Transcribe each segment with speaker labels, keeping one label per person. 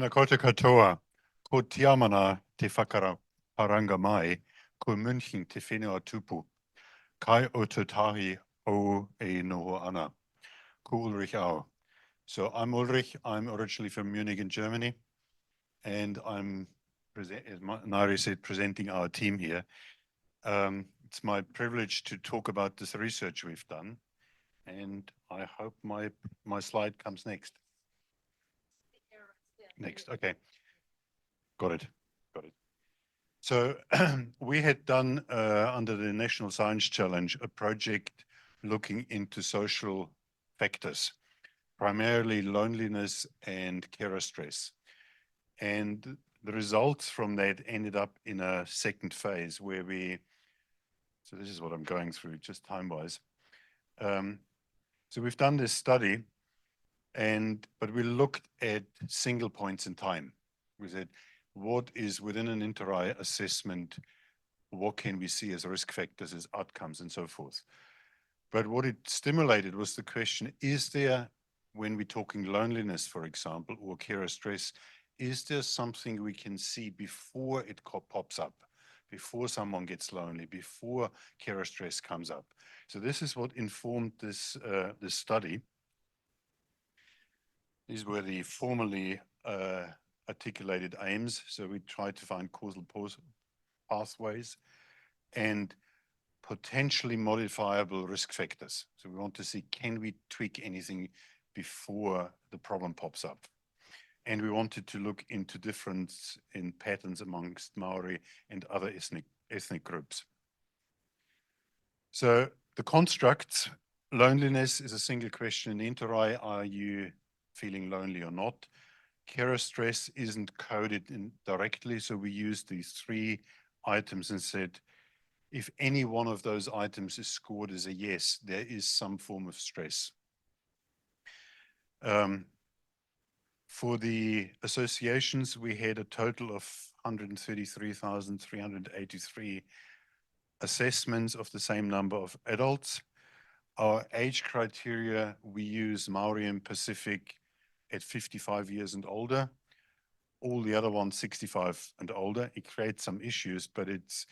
Speaker 1: Tēnā koutou katoa, ko tiamana te whakaparanga mai, ko München te whenua tupu, kai o tutahi o e noho ana, ko Ulrich au. So I'm Ulrich, I'm originally from Munich in Germany, and I'm, as Nairi said, presenting our team here. It's my privilege to talk about this research we've done, and I hope my slide comes next. Next, okay. Got it. So we had done, under the National Science Challenge, a project looking into social factors, primarily loneliness and carer stress. And the results from that ended up in a second phase where so this is what I'm going through, just time-wise. So we've done this study, but we looked at single points in time. We said, what is within an InterRAI assessment, what can we see as risk factors, as outcomes, and so forth. But what it stimulated was the question, is there, when we're talking loneliness, for example, or carer stress, is there something we can see before it pops up, before someone gets lonely, before carer stress comes up? So this is what informed this study. These were the formally articulated aims. So we tried to find causal pathways and potentially modifiable risk factors. So we want to see, can we tweak anything before the problem pops up? And we wanted to look into difference in patterns amongst Maori and other ethnic groups. So the constructs, loneliness is a single question in InterRAI. Are you feeling lonely or not? Carer stress isn't coded in directly, so we used these three items and said, if any one of those items is scored as a yes, there is some form of stress. For the associations, we had a total of 133,383 assessments of the same number of adults. Our age criteria, we use Maori and Pacific at 55 years and older. All the other ones 65 and older. It creates some issues, but it's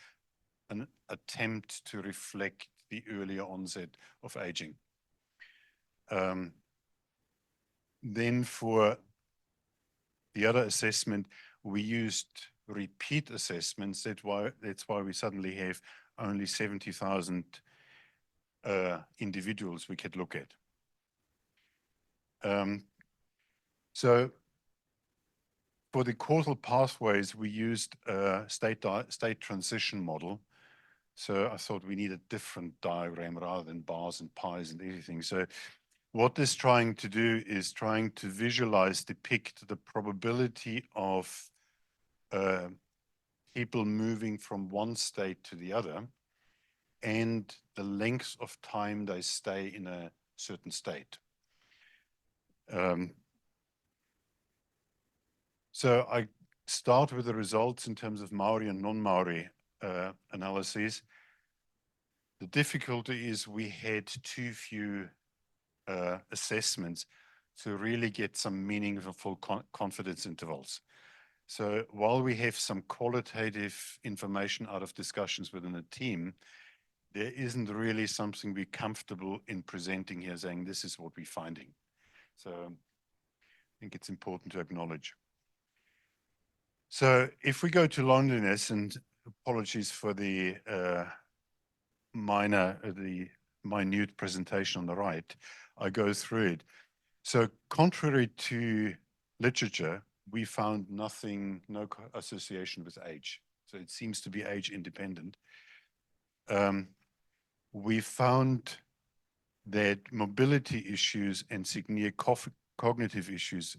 Speaker 1: an attempt to reflect the earlier onset of aging. Then for the other assessment, we used repeat assessments. That's why we suddenly have only 70,000 individuals we could look at. So for the causal pathways, we used a state transition model. So I thought we need a different diagram rather than bars and pies and everything. So what this is trying to do is trying to visualize, depict the probability of people moving from one state to the other and the length of time they stay in a certain state. So I start with the results in terms of Maori and non-Maori analyses. The difficulty is we had too few assessments to really get some meaningful confidence intervals. So while we have some qualitative information out of discussions within a team, there isn't really something we're comfortable in presenting here saying this is what we're finding. So I think it's important to acknowledge. So if we go to loneliness, and apologies for the minute presentation on the right, I go through it. So contrary to literature, we found no association with age. So it seems to be age independent. We found that mobility issues and severe cognitive issues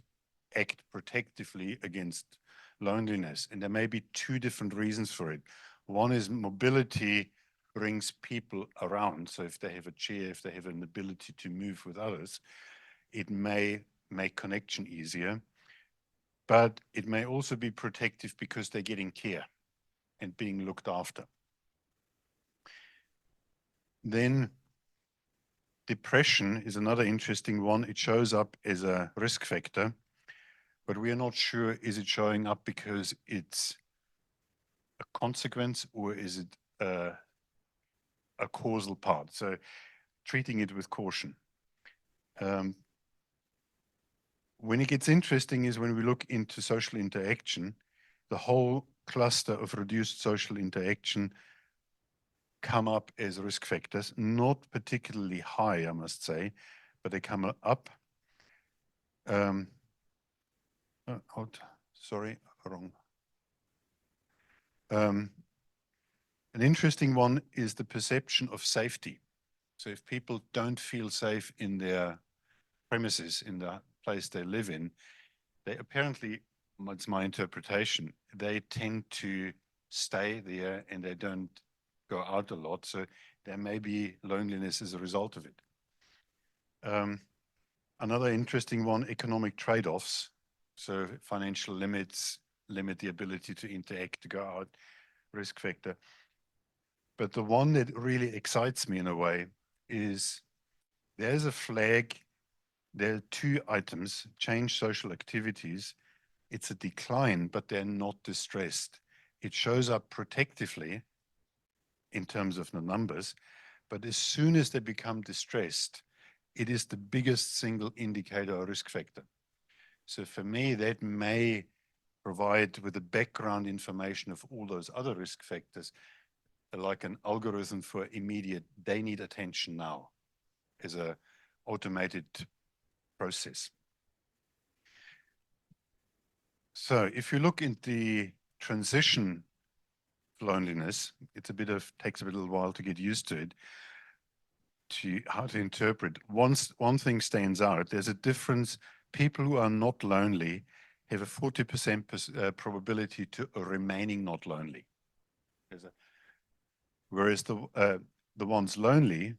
Speaker 1: act protectively against loneliness. And there may be two different reasons for it. One is mobility brings people around. So if they have a chair, if they have an ability to move with others, it may make connection easier. But it may also be protective because they're getting care and being looked after. Then depression is another interesting one. It shows up as a risk factor. but we are not sure, is it showing up because it's a consequence or is it a causal part? So treating it with caution. When it gets interesting is when we look into social interaction, the whole cluster of reduced social interaction come up as risk factors, not particularly high, I must say, but they come up. Sorry, wrong. An interesting one is the perception of safety. So if people don't feel safe in their premises, in the place they live in, they apparently, it's my interpretation, they tend to stay there and they don't go out a lot. So there may be loneliness as a result of it. Another interesting one, economic trade-offs. So financial limits limit the ability to interact, to go out, risk factor. But the one that really excites me in a way is there's a flag. There are two items: change social activities. It's a decline, but they're not distressed. It shows up protectively in terms of the numbers, but as soon as they become distressed, it is the biggest single indicator or risk factor. So for me, that may provide with the background information of all those other risk factors, like an algorithm for immediate, they need attention now as a automated process. So if you look into the transition loneliness, it's a bit of, takes a little while to get used to it, to how to interpret. One thing stands out, there's a difference. People who are not lonely have a 40% probability to remaining not lonely. Whereas the ones lonely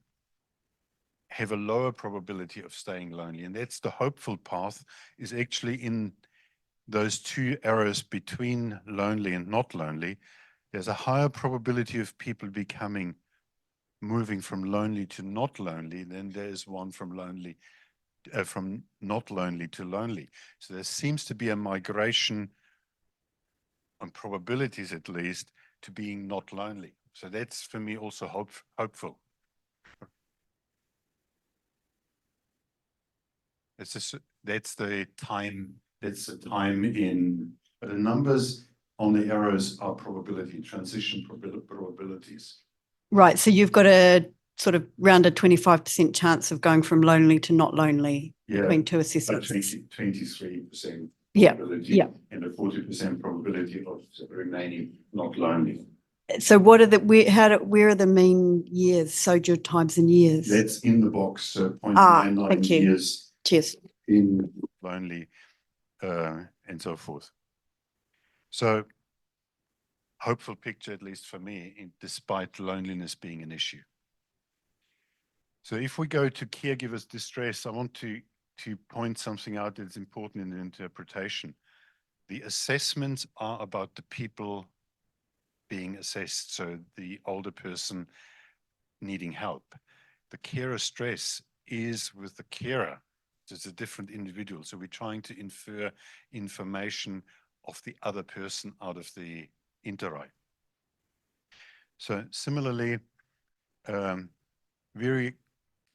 Speaker 1: have a lower probability of staying lonely. And that's the hopeful path, is actually in those two arrows between lonely and not lonely. There's a higher probability of people moving from lonely to not lonely than there's one from not lonely to lonely. So there seems to be a migration on probabilities, at least, to being not lonely. So that's for me also hopeful. That's the time in, but the numbers on the arrows are probability, transition probabilities.
Speaker 2: Right. So you've got a sort of around a 25% chance of going from lonely to not lonely between two assessments.
Speaker 1: 23%
Speaker 2: Yeah.
Speaker 1: probability and a 40% probability of remaining not lonely.
Speaker 2: So what are where are the mean years, sojourn times in years?
Speaker 1: That's in the box, so 0.99 years.
Speaker 2: Cheers.
Speaker 1: In lonely and so forth. So hopeful picture, at least for me, despite loneliness being an issue. So if we go to caregivers' distress, I want to point something out that's important in the interpretation. The assessments are about the people being assessed, so the older person needing help. The carer stress is with the carer. It's a different individual. So we're trying to infer information of the other person out of the InterRAI. So similarly, very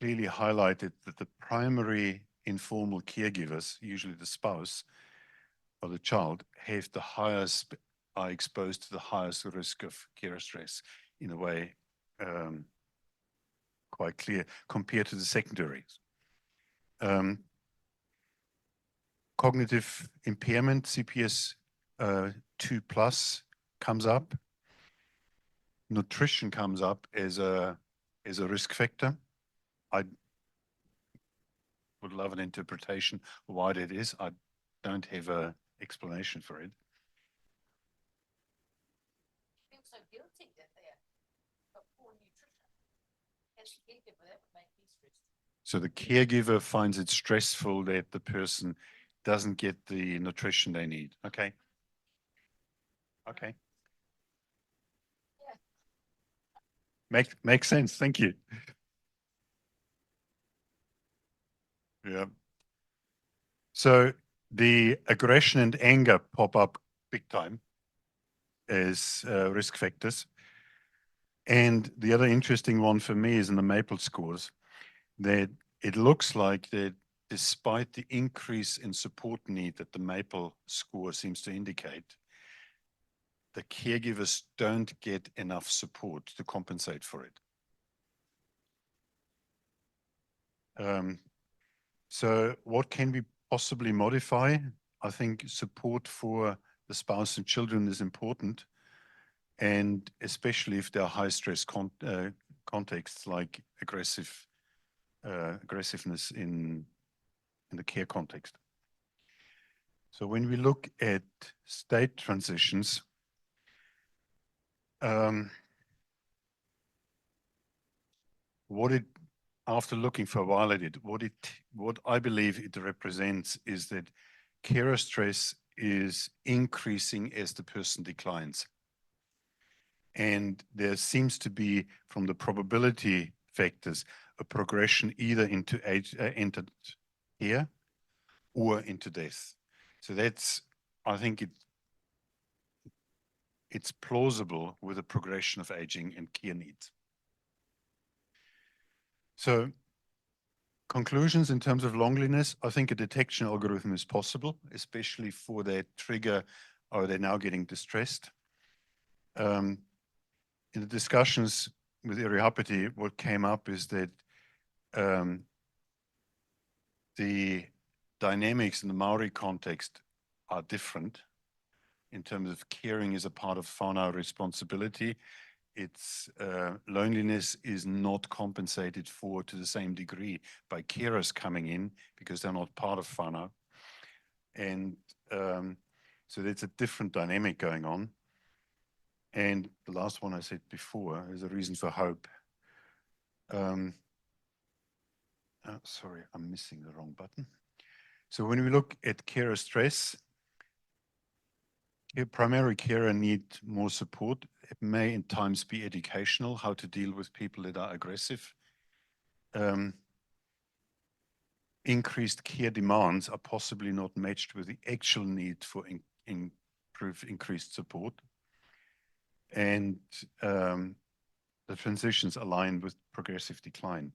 Speaker 1: clearly highlighted that the primary informal caregivers, usually the spouse or the child, are exposed to the highest risk of carer stress in a way quite clear compared to the secondaries. Cognitive impairment, CPS 2+ comes up. Nutrition comes up as a risk factor. I would love an interpretation why that is. I don't have an explanation for it.
Speaker 3: I feel so guilty that they're got poor nutrition. As a caregiver, that would make me stressed.
Speaker 1: So the caregiver finds it stressful that the person doesn't get the nutrition they need. Okay. Okay. Yeah. Makes sense. Thank you. Yeah. So The aggression and anger pop up big time as risk factors. And the other interesting one for me is in the MAPLE scores, that it looks like that despite the increase in support need that the MAPLE score seems to indicate, the caregivers don't get enough support to compensate for it. So what can we possibly modify? I think support for the spouse and children is important, and especially if there are high stress contexts like aggressiveness in the care context. So when we look at state transitions, after looking for a while at it, what I believe it represents is that carer stress is increasing as the person declines. And there seems to be, from the probability factors, a progression either into entered care or into death. So that's, I think it's plausible with a progression of aging and care needs. So conclusions in terms of loneliness, I think a detection algorithm is possible, especially for that trigger, are they now getting distressed? In the discussions with Irihapiti, what came up is that the dynamics in the Maori context are different in terms of caring is a part of whānau responsibility. It's loneliness is not compensated for to the same degree by carers coming in because they're not part of whānau. And so there's a different dynamic going on. And the last one I said before is a reason for hope. Sorry, I'm missing the wrong button. So when we look at carer stress, primary carer need more support. It may in times be educational, how to deal with people that are aggressive. Increased care demands are possibly not matched with the actual need for increased support. And the transitions align with progressive decline.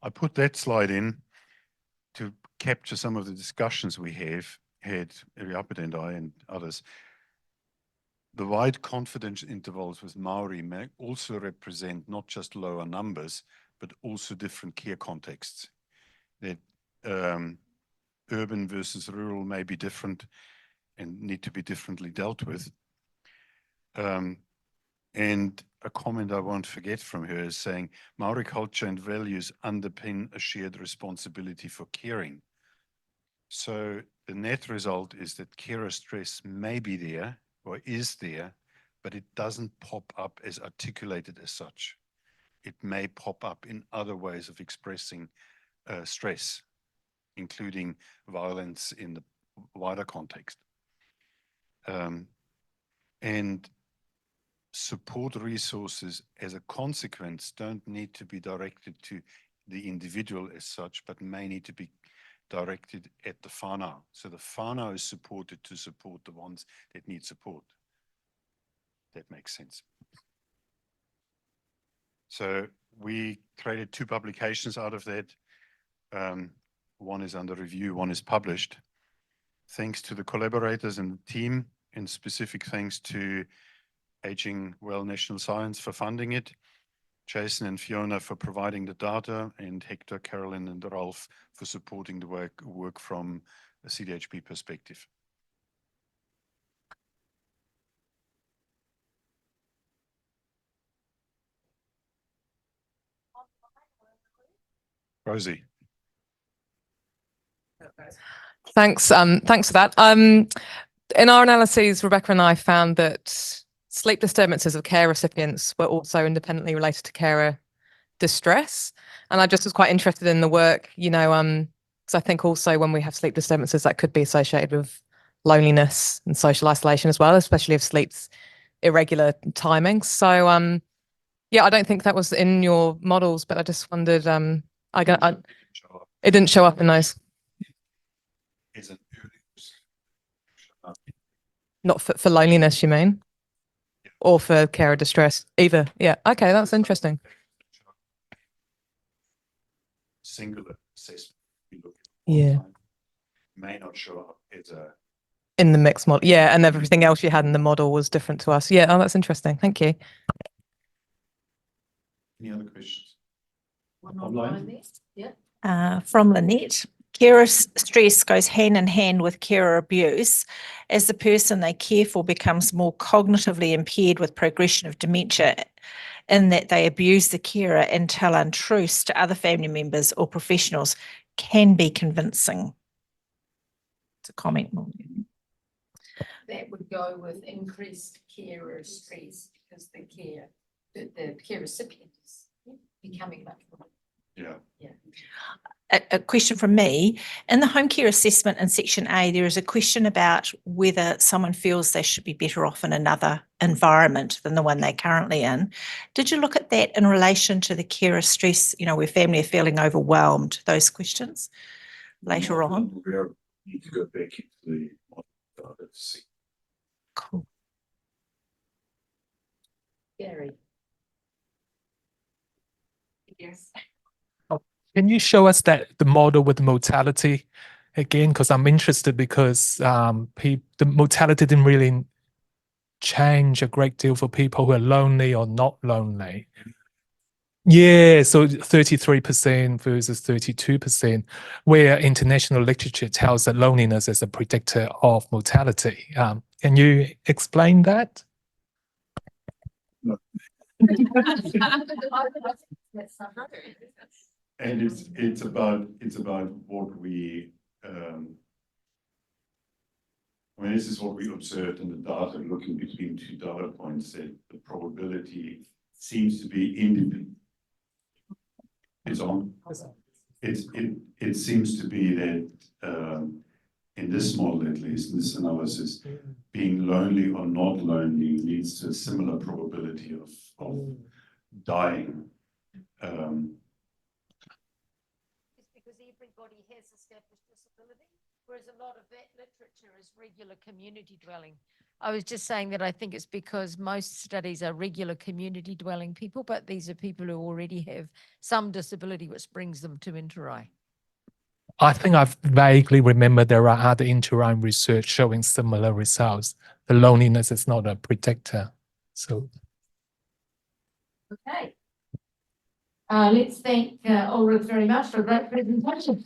Speaker 1: I put that slide in to capture some of the discussions we had, Irihapiti and I and others. The wide confidence intervals with Maori may also represent not just lower numbers, but also different care contexts. That urban versus rural may be different and need to be differently dealt with. And a comment I won't forget from her is saying, Maori culture and values underpin a shared responsibility for caring. So the net result is that carer stress may be there or is there, but it doesn't pop up as articulated as such. It may pop up in other ways of expressing stress, including violence in the wider context. And support resources as a consequence don't need to be directed to the individual as such, but may need to be directed at the whānau. So the whānau is supported to support the ones that need support. That makes sense. So we created 2 publications out of that. One is under review, one is published. Thanks to the collaborators and the team, and specific thanks to Aging Well National Science for funding it, Jason and Fiona for providing the data, and Hector, Carolyn, and Ralph for supporting the work from a CDHP perspective. Rosie.
Speaker 4: Thanks. Thanks for that. In our analyses, Rebecca and I found that sleep disturbances of care recipients were also independently related to carer distress. And I just was quite interested in the work, you know, because I think also when we have sleep disturbances, that could be associated with loneliness and social isolation as well, especially if sleep's irregular timings. So, yeah, I don't think that was in your models, but I just wondered, it didn't show up in those. Not for loneliness, you mean? Or for carer distress? Either. Yeah. Okay, that's interesting.
Speaker 1: Singular assessment. We look at
Speaker 4: Yeah.
Speaker 1: time, may not show up as a
Speaker 4: In the mixed model. Yeah, and everything else you had in the model was different to us. Yeah, oh, that's interesting. Thank you.
Speaker 1: Any other questions?
Speaker 3: One
Speaker 1: Online?
Speaker 3: online there. Yeah.
Speaker 5: From Lynette. Carer stress goes hand in hand with carer abuse as the person they care for becomes more cognitively impaired with progression of dementia, in that they abuse the carer and tell untruths to other family members or professionals can be convincing. It's a comment.
Speaker 3: That would go with increased carer stress because the care recipient is becoming much more.
Speaker 1: Yeah.
Speaker 3: Yeah.
Speaker 5: A question from me. In the home care assessment in section A, there is a question about whether someone feels they should be better off in another environment than the one they're currently in. Did you look at that in relation to the carer stress, where family are feeling overwhelmed, those questions later on?
Speaker 1: We need to go back into the model to see.
Speaker 5: Cool.
Speaker 3: Gary. Yes.
Speaker 6: Can you show us the model with the mortality again? Because I'm interested because the mortality didn't really change a great deal for people who are lonely or not lonely. Yeah, so 33% versus 32%, where international literature tells that loneliness is a predictor of mortality. Can you explain that?
Speaker 1: And it's about what we this is what we observed in the data, looking between two data points, that the probability seems to be independent. It's on. It seems to be that in this model, at least in this analysis, being lonely or not lonely leads to a similar probability of dying.
Speaker 3: It's because everybody has established disability, whereas a lot of that literature is regular community dwelling. I was just saying that I think it's because most studies are regular community dwelling people, but these are people who already have some disability which brings them to InterRAI.
Speaker 6: I think I vaguely remember there are other InterRAI research showing similar results. The loneliness is not a predictor. So.
Speaker 3: Okay. Let's thank Ulrich very much for a great presentation.